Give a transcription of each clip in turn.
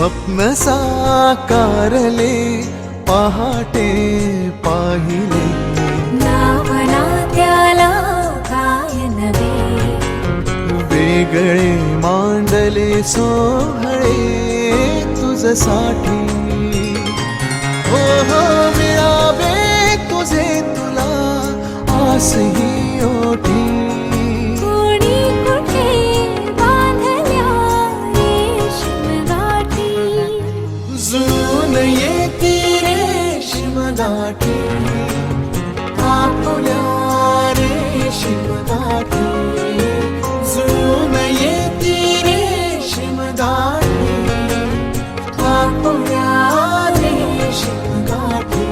स्वप्न साकारले पहाटे पाहिले, नावना त्याला काय नवे, वेगळे मांडले सोहळे तुझसाठी. हो हो मिळावे तुझे तुला आसही ओठी, कोणी कुठे बांधल्या रेशीम गाठी, जुळून येती रेशीम गाठी, आपुल्या रेशीम गाठी, जुळून येती रेशीम गाठी, आपुल्या रेशीम गाठी.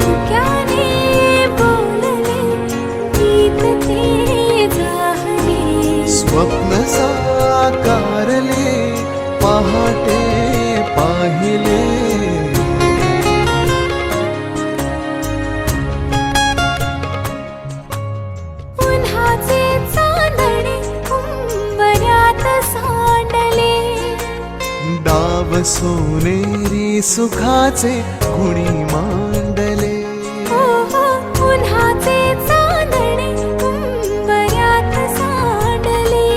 मुक्याने बोलले गीत ते जाहले, स्वप्न साकारले पहाटे पाहिले. उन्हाचे चांदणे उंबऱ्यात सांडले, डाव सोनेरी सुखाचे कुणी मांडले, उन्हाचे चांदणे उंबऱ्यात सांडले,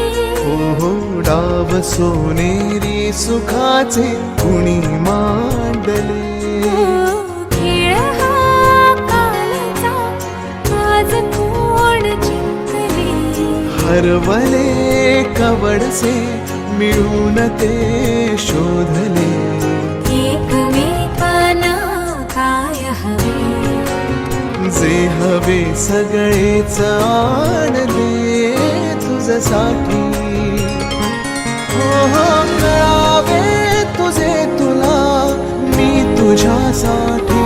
हो डाव सोनेरी सुखाचे कुणी मांडले. खेळ हा कालचा आज कोण जिंकले, हरवले कवडसे मिळून ते शोधले, एकमेकांना काय हवे, जे हवे सगळेच आणले तुझ्यासाठी. हो हो कळावे तुझे तुला मी तुझ्यासाठी.